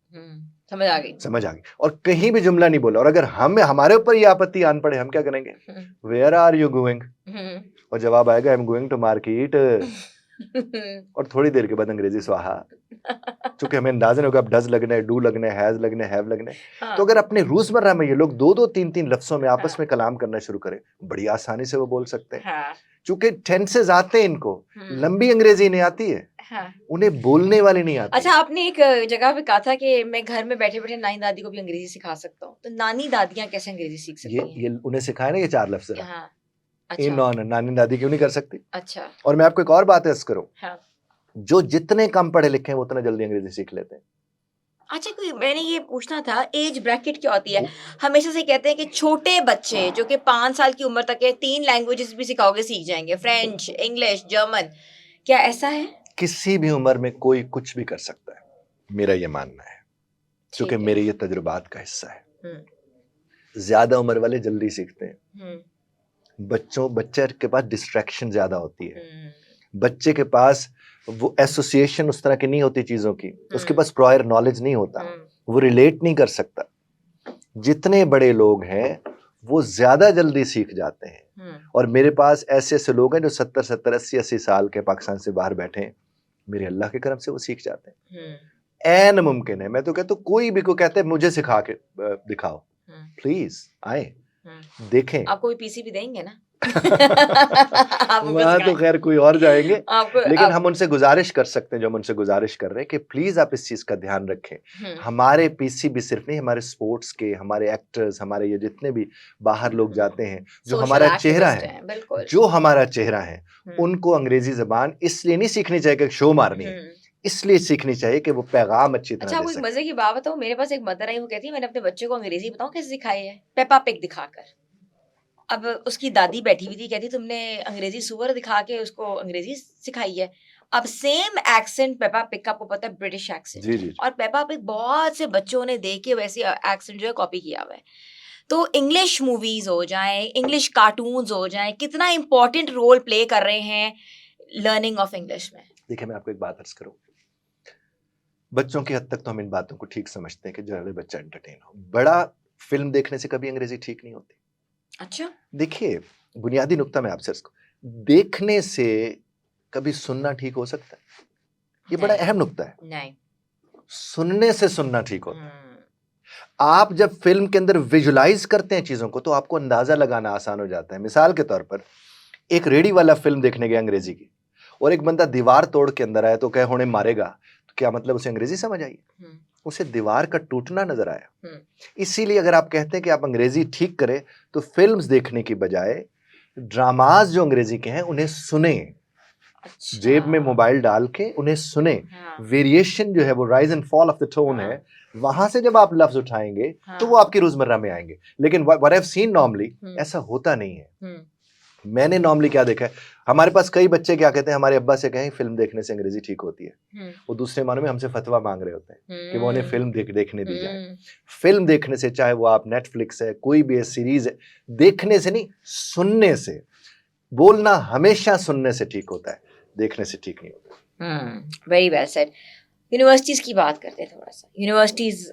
समझ आ गई। समझ आ गई। और कहीं भी जुमला नहीं बोला। और अगर हमारे ऊपर ये आपत्ति आन पड़े, हम क्या करेंगे? Where are you going? और जवाब आएगा I am going to market. और थोड़ी देर के बाद अंग्रेजी स्वाहा। चूंकि हमें अंदाजा नहीं होगा अब डज लगना है, डू लगना है, हैज लगना है, हैव लगना है। तो अगर अपने रोजमर्रा में ये लोग 2-2, 3-3 लफ्जों में आपस में कलाम करना शुरू करें, बड़ी आसानी से वो बोल सकते हैं। चूंकि टेंसेस आते हैं इनको, लंबी अंग्रेजी नहीं आती है। उन्हें बोलने वाली नहीं आती। अच्छा, आपने एक जगह पे कहा था कि मैं घर में बैठे-बैठे नानी दादी को भी अंग्रेजी सिखा सकता हूँ। तो नानी दादियाँ कैसे अंग्रेजी सीख सकती हैं? ये उन्हें सिखाए ना ये 4 लफ्ज। हाँ, इन नॉन नानी दादी क्यों नहीं कर सकती? अच्छा। और मैं आपको एक और बात अर्ज करूं, हाँ। जो जितने कम पढ़े लिखे हैं वो उतना जल्दी अंग्रेजी सीख लेते हैं। अच्छा, कोई मैंने ये पूछना था, एज ब्रैकेट क्या होती है? हमेशा से कहते हैं कि छोटे बच्चे जो कि 5 साल की उम्र तक है 3 लैंग्वेजेस भी सिखाओगे सीख जाएंगे, फ्रेंच, इंग्लिश, जर्मन। क्या ऐसा है? किसी भी उम्र में कोई कुछ भी कर सकता है, मेरा ये मानना है, क्योंकि मेरे ये तजुर्बात का हिस्सा है। ज्यादा उम्र वाले जल्दी सीखते हैं। बच्चे के पास डिस्ट्रैक्शन ज्यादा होती है। बच्चे के पास वो एसोसिएशन उस तरह की नहीं होती चीजों की, उसके पास प्रायर नॉलेज नहीं होता, वो रिलेट नहीं कर सकता। जितने बड़े लोग हैं वो ज्यादा जल्दी सीख जाते हैं। और मेरे पास ऐसे ऐसे लोग हैं जो 70-70, 80-80 साल के पाकिस्तान से बाहर बैठे हैं, मेरे अल्लाह के करम से वो सीख जाते हैं। ऐन मुमकिन है, मैं तो कहता हूँ कोई भी को कहते हैं मुझे सिखा के दिखाओ, प्लीज आए देखें। आपको भी पीसी भी देंगे ना? वहां तो खैर कोई और जाएंगे, लेकिन हम उनसे गुजारिश कर सकते हैं, जो हम उनसे गुजारिश कर रहे हैं कि प्लीज आप इस चीज का ध्यान रखें। हमारे पीसी भी सिर्फ नहीं, हमारे स्पोर्ट्स के, हमारे एक्टर्स, हमारे ये जितने भी बाहर लोग जाते हैं, जो हमारा चेहरा है, जो हमारा चेहरा है, उनको अंग्रेजी जबान इसलिए नहीं सीखनी चाहिए कि शो मारनी है, इसलिए सीखनी चाहिए कि वो पैगाम अच्छी तरह। अच्छा, कोई मजे की बात बताओ, मेरे पास एक मदर आई, वो कहती है मैंने अपने बच्चे को अंग्रेजी बताऊं कैसे सिखाई है, पेपा पिग दिखाकर। अब उसकी दादी बैठी हुई थी, कहती तुमने अंग्रेजी सुअर दिखा के उसको अंग्रेजी सिखाई है। अब सेम एक्सेंट पेपा पिग का, आपको पता है ब्रिटिश एक्सेंट, जी जी। और पेपा पिग बहुत से बच्चों ने देख के वैसे एक्सेंट जो है कॉपी किया हुआ है। तो इंग्लिश मूवीज हो जाए, इंग्लिश कार्टून्स हो जाए, कितना इंपॉर्टेंट रोल प्ले कर रहे हैं लर्निंग ऑफ इंग्लिश में। देखिए मैं आपको एक बात अर्ज करूं, बच्चों की हद तक तो हम इन बातों को ठीक समझते हैं कि जो बच्चा एंटरटेन हो। बड़ा फिल्म देखने से कभी अंग्रेजी ठीक नहीं होती। अच्छा, देखिए बुनियादी नुक्ता मैं आपसे देखने से कभी सुनना ठीक हो सकता है, ये बड़ा अहम नुक्ता है। नहीं, सुनने से सुनना ठीक होता है। आप जब फिल्म के अंदर विजुलाइज करते हैं चीजों को, तो आपको अंदाजा लगाना आसान हो जाता है। मिसाल के तौर पर एक रेडी वाला फिल्म देखने गया अंग्रेजी की, और एक बंदा दीवार तोड़ के अंदर आया तो कहे होने मारेगा, तो क्या मतलब उसे अंग्रेजी समझ आई? उसे दीवार का टूटना नजर आया। इसीलिए अगर आप कहते हैं कि आप अंग्रेजी ठीक करें, तो फिल्म्स देखने की बजाय ड्रामाज जो अंग्रेजी के हैं उन्हें सुने। अच्छा। जेब में मोबाइल डाल के उन्हें सुने। हाँ। वेरिएशन जो है वो rise and fall of the tone है, वहां से जब आप लफ्ज उठाएंगे तो वो आपकी रोजमर्रा में आएंगे। लेकिन what I have seen normally ऐसा होता नहीं है। मैंने नॉर्मली क्या देखा है, हमारे पास कई बच्चे क्या कहते हैं, हमारे अब्बा से कहें फिल्म देखने से अंग्रेजी ठीक होती है, वो दूसरे मानों में हमसे फतवा मांग रहे होते हैं कि वो उन्हें फिल्म देखने दी जाए। फिल्म देखने से, चाहे वो आप नेटफ्लिक्स है, कोई भी सीरीज है, देखने से नहीं सुनने से। बोलना हमेशा सुनने से ठीक होता है, देखने से ठीक नहीं होता। Very well said. यूनिवर्सिटीज़ की बात करते हैं थोड़ा सा। यूनिवर्सिटीज़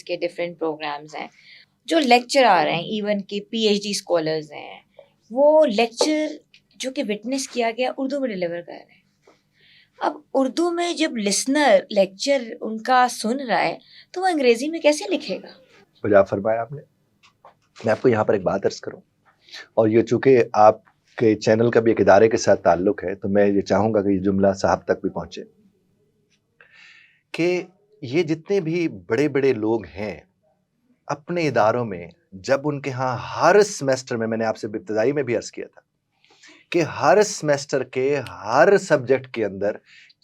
के डिफरेंट प्रोग्राम्स हैं, जो लेक्चर आ रहे हैं, इवन के पीएचडी स्कॉलर्स हैं, वो लेक्चर जो कि विटनेस किया गया उर्दू में डिलीवर कर रहे हैं। अब उर्दू में जब लिसनर लेक्चर उनका सुन रहा है तो वो अंग्रेजी में कैसे लिखेगा? बजा फरमाया आपने। मैं आपको यहाँ पर एक बात अर्ज करूँ, और ये चूंकि आपके चैनल का भी एक इदारे के साथ ताल्लुक है, तो मैं ये चाहूँगा कि ये जुमला साहब तक भी पहुँचे कि ये जितने भी बड़े बड़े लोग हैं अपने इदारों में, जब उनके यहाँ हर सेमेस्टर में, मैंने आपसे इब्तिदाई में भी अर्ज किया था कि हर सेमेस्टर के हर सब्जेक्ट के अंदर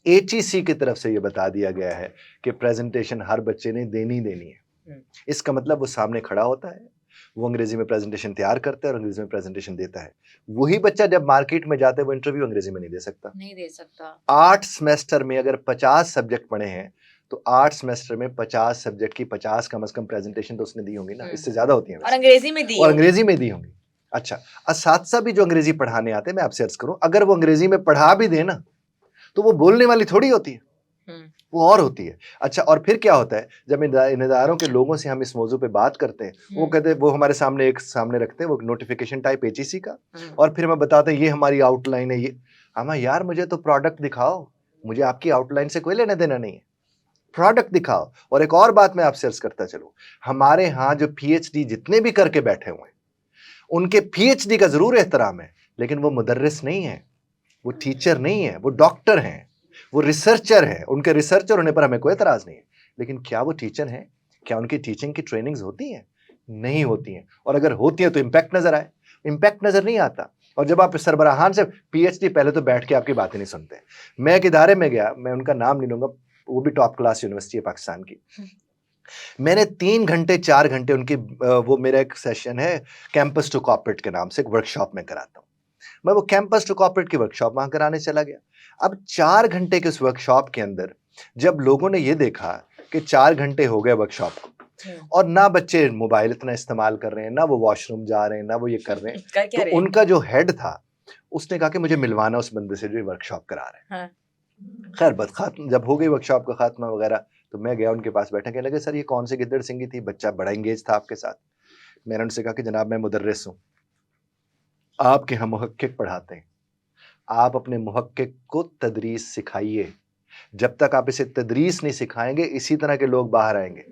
एचईसी की तरफ से ये बता दिया गया है कि प्रेजेंटेशन हर बच्चे ने देनी है। इसका मतलब वो सामने खड़ा होता है, वो अंग्रेजी में प्रेजेंटेशन तैयार करता है और अंग्रेजी में प्रेजेंटेशन देता है। वही बच्चा जब मार्केट में जाता है वो इंटरव्यू अंग्रेजी में नहीं दे सकता। 8 सेमेस्टर में अगर 50 सब्जेक्ट पढ़े हैं तो 8 सेमेस्टर में 50 सब्जेक्ट की 50 कम से कम प्रेजेंटेशन तो उसने दी होंगी ना, इससे ज्यादा होती है और अंग्रेजी में दी होंगी। अच्छा, असातिज़ा भी जो अंग्रेजी पढ़ाने आते हैं, मैं आपसे अर्ज करूं, अगर वो अंग्रेजी में पढ़ा भी देना तो वो बोलने वाली थोड़ी होती है, वो और होती है। अच्छा, और फिर क्या होता है, जब इन इदारों के लोगों से हम इस मौजू पे बात करते हैं, वो कहते हैं, वो हमारे सामने रखते हैं वो नोटिफिकेशन टाइप एचईसी का, और फिर हमें बताते हैं ये हमारी आउटलाइन है। ये हम, यार मुझे तो प्रोडक्ट दिखाओ, मुझे आपकी आउटलाइन से कोई लेना देना नहीं है, प्रोडक्ट दिखाओ। और एक और बात मैं आपसे अर्ज करता चलूं, हमारे यहाँ जो पीएचडी जितने भी करके बैठे हुए हैं, उनके पीएचडी का जरूर एहतराम है, लेकिन वो मुदर्रिस नहीं है, वो टीचर नहीं है, वो डॉक्टर हैं, वो रिसर्चर हैं। उनके रिसर्चर होने पर हमें कोई एतराज नहीं है, लेकिन क्या वो टीचर हैं? क्या उनकी टीचिंग की ट्रेनिंग्स होती हैं? नहीं होती हैं। और अगर होती हैं तो इम्पैक्ट नजर आए, इम्पैक्ट नजर नहीं आता। और जब आप सरबराहान से पीएचडी, पहले तो बैठ के आपकी बातें नहीं सुनते। मैं एक इदारे में गया, मैं उनका नाम नहीं लूंगा, वो भी टॉप क्लास यूनिवर्सिटी है पाकिस्तान की। मैंने 3 घंटे 4 घंटे उनकी, वो मेरा एक सेशन है कैंपस टू कॉर्पोरेट के नाम से, एक वर्कशॉप में कराता हूँ। मैं वो कैंपस टू कॉर्पोरेट की वर्कशॉप वहां कराने चला गया। अब 4 घंटे के उस वर्कशॉप के अंदर जब लोगों ने ये देखा कि 4 घंटे हो गए वर्कशॉप को, और ना बच्चे मोबाइल इतना इस्तेमाल कर रहे हैं, ना वो वॉशरूम जा रहे हैं, ना वो ये कर रहे हैं, तो उनका जो हेड था उसने कहा कि मुझे मिलवाना उस बंदे से जो वर्कशॉप करा रहे हैं। खैर बद खात्म जब हो गई वर्कशॉप का खात्मा वगैरह, तो मैं गया उनके पास, बैठा, कहने लगे सर ये कौन सी गिद्दड़ सिंगी थी, बच्चा बड़ा इंगेज था आपके साथ। मैंने उनसे कहा कि जनाब मैं मुदर्रिस हूँ, आपके यहाँ मुहक्किक पढ़ाते हैं, आप अपने मुहक्किक को तदरीस सिखाइए। जब तक आप इसे तदरीस नहीं सिखाएंगे, इसी तरह के लोग बाहर आएंगे।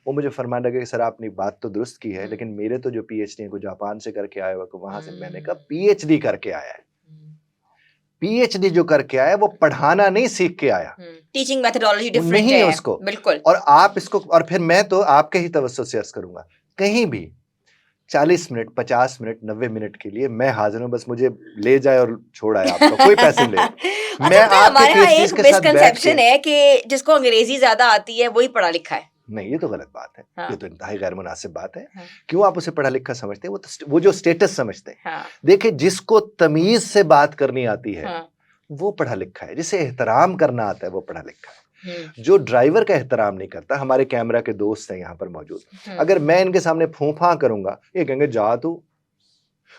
वो मुझे फरमाने लगे कि सर आपने बात तो दुरुस्त की है, लेकिन मेरे तो जो पीएचडी है को जापान से करके आया हुआ, वहां से। मैंने कहा पीएचडी करके आया है, पीएचडी जो करके आया वो पढ़ाना नहीं सीख के आया, टीचिंग मेथोडोलॉजी डिफरेंट नहीं है उसको, बिल्कुल। और आप इसको, और फिर मैं तो आपके ही तवज्जो से अर्ज करूंगा, कहीं भी 40 मिनट 50 मिनट 90 मिनट के लिए मैं हाजिर हूं, बस मुझे ले जाए और छोड़ आए, आपका कोई पैसे ले। मैं हमारे यहाँ एक मिसकंसेप्शन है कि जिसको अंग्रेजी ज्यादा आती है वही पढ़ा लिखा है। नहीं, ये तो गलत बात है। हाँ। ये तो इंतहाई गैर मुनासिब बात है। हाँ। क्यों आप उसे पढ़ा लिखा समझते हैं? वो जो स्टेटस समझते हैं। हाँ। देखिए, जिसको तमीज से बात करनी आती है, हाँ, वो पढ़ा लिखा है, जिसे एहतराम करना आता है वो पढ़ा लिखा है। जो ड्राइवर का एहतराम नहीं करता, हमारे कैमरा के दोस्त हैं यहाँ पर मौजूद, अगर मैं इनके सामने फूंफा करूंगा, ये कहेंगे जा तू,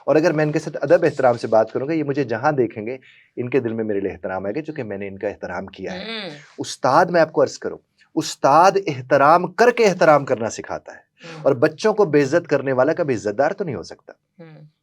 और अगर मैं इनके साथ अदब एहतराम से बात करूंगा, ये मुझे जहां देखेंगे इनके दिल में मेरे लिए एहतराम आएगा, क्योंकि मैंने इनका एहतराम किया है। उस्ताद, मैं आपको अर्ज करूं, उस्ताद एहतराम करके एहतराम करना सिखाता है, और बच्चों को बेइज्जत करने वाला कभी इज्जतदार तो नहीं हो सकता।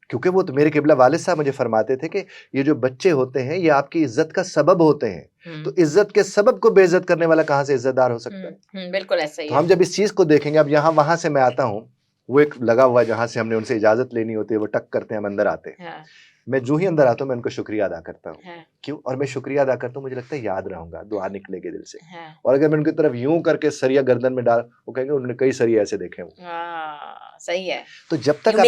क्योंकि वो तो मेरे किबला वालिद साहब मुझे फरमाते थे कि ये जो बच्चे होते हैं ये आपकी इज्जत का सबब होते हैं, तो इज्जत के सबब को बेइज्जत करने वाला कहां से इज्जतदार हो सकता है? बिल्कुल ऐसा ही तो हम जब इस चीज को देखेंगे, अब यहाँ वहां से मैं आता हूँ, वो एक लगा हुआ जहां से हमने उनसे इजाजत लेनी होती है, वो टक करते हैं, हम अंदर आते हैं। हाँ। मैं जो ही अंदर आता हूँ मैं उनको शुक्रिया अदा करता हूँ। हाँ। क्यों? और मैं शुक्रिया अदा करता हूँ, मुझे लगता है याद रहूंगा, दुआ निकलेगी दिल से। हाँ। और अगर मैं उनकी तरफ यूं करके सरिया गर्दन में डाल, वो कहेंगे उन्होंने कई सरिया ऐसे देखे हुए। सही है। तो जब तक आप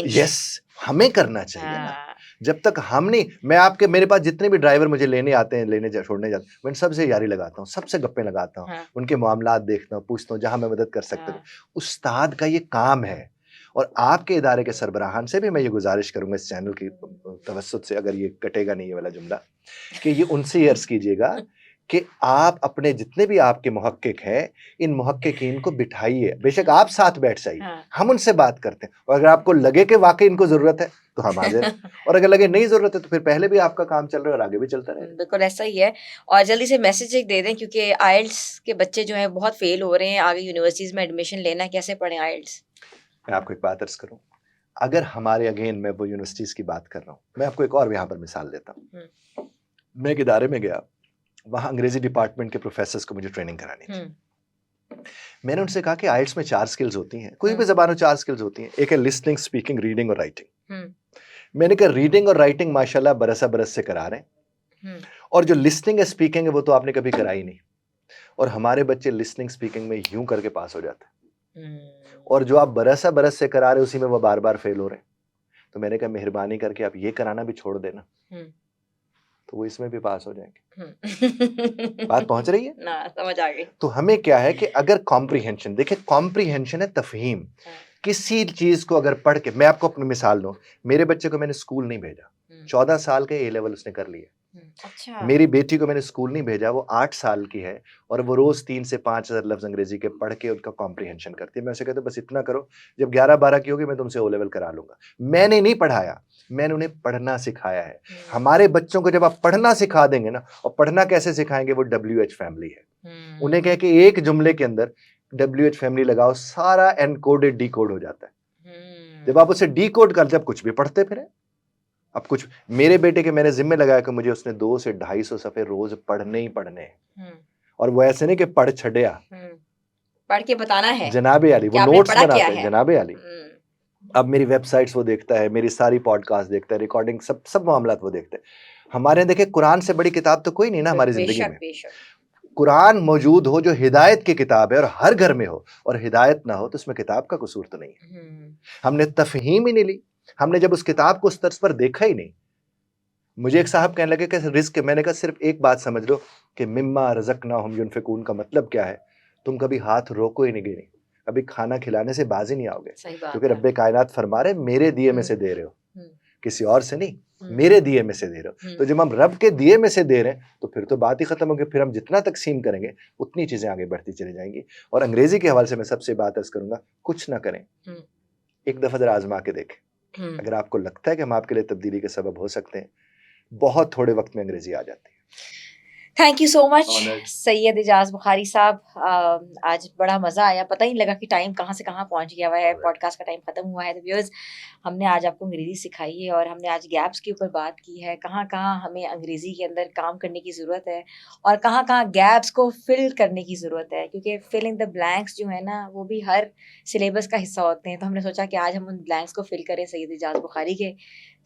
यस हमें करना चाहिए ना, जब तक हम नहीं, मैं आपके, मेरे पास जितने भी ड्राइवर मुझे लेने आते हैं, छोड़ने जाते हैं, मैं सबसे यारी लगाता हूँ, सबसे गप्पे लगाता हूँ। हाँ। उनके मामलात देखता हूँ, पूछता हूँ, जहां मैं मदद कर सकता हूँ। उस्ताद का ये काम है, और आपके इदारे के सरबराहान से भी मैं ये गुजारिश करूंगा इस चैनल की तवज्जुह से, अगर ये कटेगा नहीं ये वाला जुमला, कि ये उनसे अर्ज कीजिएगा कि आप अपने जितने भी आपके मुहक्किक हैं, इन मुहक्किकीन को बिठाइए, बेशक आप साथ बैठ जाइए, हाँ। हम उनसे बात करते हैं, और अगर आपको लगे कि वाकई इनको जरूरत है तो हम हाजिर हैं, और अगर लगे नहीं जरूरत है तो फिर पहले भी आपका काम चल रहा है और आगे भी चलता रहेगा। बिल्कुल ऐसा ही है। और जल्दी से मैसेज एक दे दें, क्योंकि आइल्स के बच्चे जो हैं बहुत फेल हो रहे हैं, आगे यूनिवर्सिटीज में एडमिशन लेना है, कैसे पढ़ें आइल्स? मैं आपको एक बात अर्ज करूं, अगर हमारे अगेन मैं वो यूनिवर्सिटीज की बात कर रहा हूं, मैं आपको एक और यहाँ पर मिसाल देता हूं। मैं एक इदारे में गया, वहां अंग्रेजी डिपार्टमेंट के प्रोफेसर्स को मुझे ट्रेनिंग करानी थी। मैंने उनसे कहा कि आइल्स में 4 स्किल्स होती हैं, कोई भी जबान में 4 स्किल्स होती हैं, एक है लिसनिंग, स्पीकिंग, रीडिंग और राइटिंग। मैंने कहा रीडिंग और राइटिंग माशाल्लाह बरसा बरस से करा रहे हैं, और जो लिसनिंग है, स्पीकिंग है, वो तो आपने कभी कराई नहीं, और हमारे बच्चे लिसनिंग स्पीकिंग में यूं करके पास हो जाते हैं, और जो आप बरसा बरस से करा रहे उसी में वो बार बार फेल हो रहे हैं। तो मैंने कहा मेहरबानी करके आप ये कराना भी छोड़ देना, तो वो इसमें भी पास हो जाएंगे। बात पहुंच रही है ना? समझ आ गई। तो हमें क्या है कि अगर कॉम्प्रीहेंशन, देखिए कॉम्प्रीहेंशन है तफहीम, किसी चीज को अगर पढ़ के, मैं आपको अपनी मिसाल दूं, मेरे बच्चे को मैंने स्कूल नहीं भेजा, 14 साल के ए लेवल उसने कर लिया। अच्छा। मेरी बेटी को मैंने स्कूल नहीं भेजा, वो 8 साल की है, और वो रोज 3 से 5 हजार लफ्ज अंग्रेजी के पढ़ के उनका कॉम्प्रीहेंशन करती है। मैं उसे कहता हूं बस इतना करो, जब 11-12 की होगी मैं तुमसे ओ लेवल करा लूंगा। मैंने नहीं पढ़ाया, मैंने उन्हें पढ़ना सिखाया है। हमारे बच्चों को जब आप पढ़ना सिखा देंगे ना, और पढ़ना कैसे सिखाएंगे, वो WH फैमिली है। उन्हें कह के एक जुमले के अंदर WH फैमिली लगाओ, सारा एनकोडेड डीकोड हो जाता है। जब आप उसे डीकोड करते, अब कुछ भी पढ़ते फिर। अब कुछ, मेरे बेटे के मैंने जिम्मे लगाया कि मुझे उसने 200 से 250 सफ़े रोज पढ़ने ही पढ़ने हैं, और वो ऐसे नहीं कि पढ़ छड़िया, पढ़ के बताना है जनाबे आली, वो नोट्स बनाते हैं जनाबे आली। अब मेरी वेबसाइट्स वो देखता है, मेरी सारी पॉडकास्ट देखता है, रिकॉर्डिंग, सब मामलात वो देखते हैं। हमारे देखिए कुरान से बड़ी किताब तो कोई नहीं ना हमारी जिंदगी में। कुरान मौजूद हो जो हिदायत की किताब है और हर घर में हो, और हिदायत ना हो तो उसमें किताब का कसूर तो नहीं है। हमने तफहीम ही नहीं ली, हमने जब उस किताब को उस तर्ज पर देखा ही नहीं। मुझे एक साहब कहने लगे कि रिस्क, मैंने कहा सिर्फ एक बात समझ लो कि मिम्मा रज़क़नाहुम युनफ़िकून का मतलब क्या है, तुम कभी हाथ रोको ही नहीं गिनी, कभी खाना खिलाने से बाज ही नहीं आओगे, क्योंकि रब्बे कायनात फरमा रहे मेरे दिए में से दे रहे हो, किसी और से नहीं, मेरे दिए में से दे रहे हो। तो जब हम रब के दिए में से दे रहे हैं तो फिर तो बात ही खत्म होगी, फिर हम जितना तकसीम करेंगे उतनी चीजें आगे बढ़ती चली जाएंगी। और अंग्रेजी के हवाले से मैं सबसे बात अर्ज करूंगा, कुछ ना करें, एक दफा जरा आजमा के देखें। अगर आपको लगता है कि हम आपके लिए तब्दीली के सबब हो सकते हैं, बहुत थोड़े वक्त में अंग्रेजी आ जाती है। Thank you so much Syed Ijaz Bukhari साहब, आज बड़ा मज़ा आया, पता ही नहीं लगा कि टाइम कहाँ से कहाँ पहुँच गया हुआ है, पॉडकास्ट का टाइम ख़त्म हुआ है। तो व्यूअर्स, हमने आज आपको अंग्रेज़ी सिखाई है, और हमने आज गैप्स के ऊपर बात की है, कहाँ कहाँ हमें अंग्रेज़ी के अंदर काम करने की ज़रूरत है, और कहाँ कहाँ गैप्स को फिल करने की ज़रूरत है, क्योंकि फिल इन द ब्लैंक्स जो है ना, वो भी हर सिलेबस का हिस्सा होते हैं। तो हमने सोचा कि आज हम उन ब्लैंक्स को फिल करें सैयद इजाज बुखारी के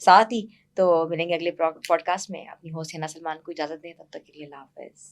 साथ ही। तो मिलेंगे अगले पॉडकास्ट में। अपनी होस्ट हिना सलमान को इजाज़त दें, तब तक के लिए अल्लाह हाफ़िज़।